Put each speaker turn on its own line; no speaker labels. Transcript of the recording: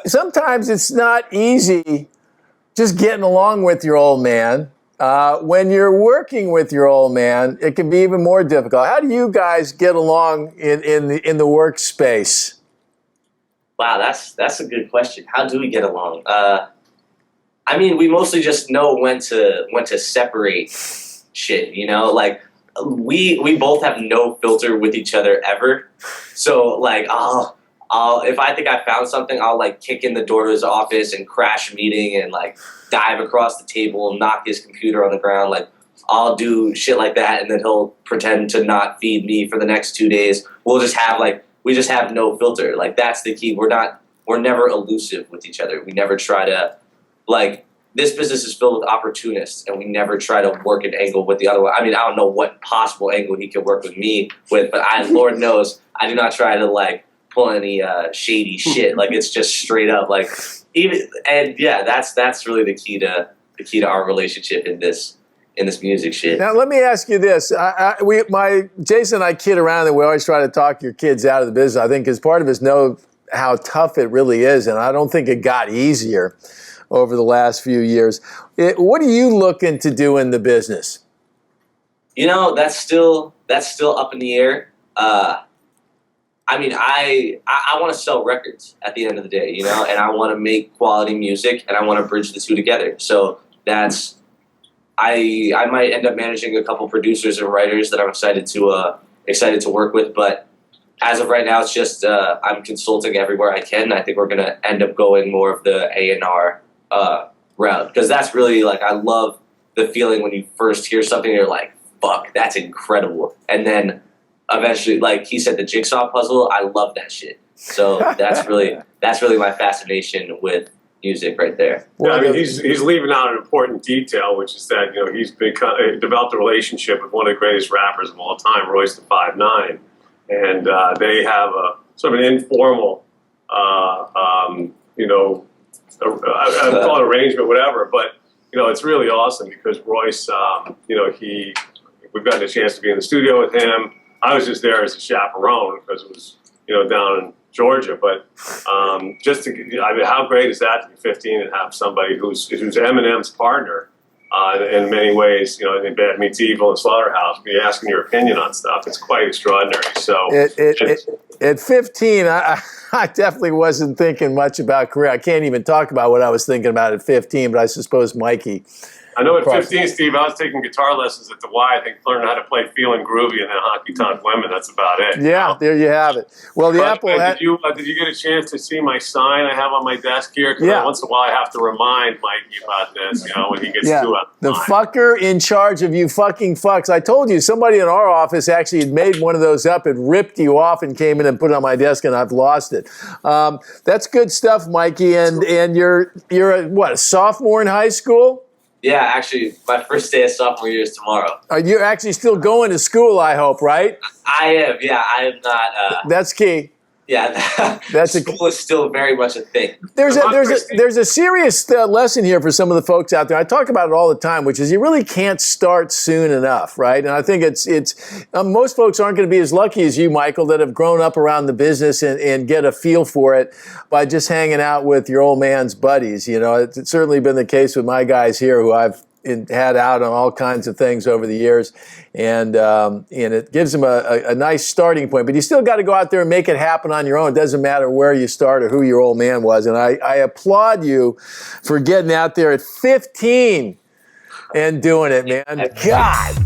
sometimes it's not easy just getting along with your old man. When you're working with your old man, it can be even more difficult. How do you guys get along in the workspace?
Wow, that's a good question. How do we get along? I mean, we mostly just know when to separate shit. You know, like we both have no filter with each other ever. So like, I'll if I think I found something, I'll like kick in the door to his office and crash a meeting and like dive across the table and knock his computer on the ground. Like I'll do shit like that, and then he'll pretend to not feed me for the next 2 days. We just have no filter. Like that's the key. We're never elusive with each other. We never try to, like, this business is filled with opportunists, and we never try to work an angle with the other one. I mean, I don't know what possible angle he could work with me with, but Lord knows, I do not try to like pull any shady shit. Like it's just straight up like that's really the key to our relationship in this music shit.
Now let me ask you this: Jason and I kid around that we always try to talk your kids out of the business. I think because part of us know how tough it really is, and I don't think it got easier over the last few years. What are you looking to do in the business?
You know, that's still up in the air. I mean, I want to sell records at the end of the day, you know, and I want to make quality music, and I want to bridge the two together. So that's, I might end up managing a couple producers and writers that I'm excited to work with. But as of right now, it's just I'm consulting everywhere I can. I think we're gonna end up going more of the A&R route, because that's really like, I love the feeling when you first hear something, you're like, fuck, that's incredible, and then eventually, like he said, the jigsaw puzzle, I love that shit. So that's really my fascination with music right there.
Yeah, I mean, he's leaving out an important detail, which is that, you know, he's developed a relationship with one of the greatest rappers of all time, Royce the 5'9", and they have a sort of an informal, you know, I call it arrangement, whatever. But you know, it's really awesome because Royce, you know, we've gotten a chance to be in the studio with him. I was just there as a chaperone because it was, you know, down in Georgia. But just to, I mean, how great is that to be 15 and have somebody who's Eminem's partner in many ways, you know, in Bad Meets Evil and Slaughterhouse, be asking your opinion on stuff. It's quite extraordinary. So
at 15, I definitely wasn't thinking much about career. I can't even talk about what I was thinking about at 15, but I suppose Mikey.
I know at 15, Steve, I was taking guitar lessons at the Y. I think learning how to play Feeling Groovy and then Honky Tonk Women. That's about it.
Yeah, there you have it. Well, the Apple
did you get a chance to see my sign I have on my desk here? Because once in a while I have to remind Mikey about this, you know, when he gets too out of
the
line.
fucker in charge of you fucking fucks. I told you, somebody in our office actually had made one of those up and ripped you off and came in and put it on my desk, and I've lost it. That's good stuff, Mikey. And you're a sophomore in high school?
Yeah, actually, my first day of sophomore year is tomorrow.
You're actually still going to school, I hope, right?
I am, yeah. I am not.
That's key.
Yeah, school is still very much a thing.
There's a serious lesson here for some of the folks out there. I talk about it all the time, which is you really can't start soon enough, right? And I think it's most folks aren't going to be as lucky as you, Michael, that have grown up around the business and get a feel for it by just hanging out with your old man's buddies. You know, it's certainly been the case with my guys here, who I've had out on all kinds of things over the years, and it gives them a nice starting point. But you still got to go out there and make it happen on your own. It doesn't matter where you start or who your old man was. And I applaud you for getting out there at 15 and doing it, man. God.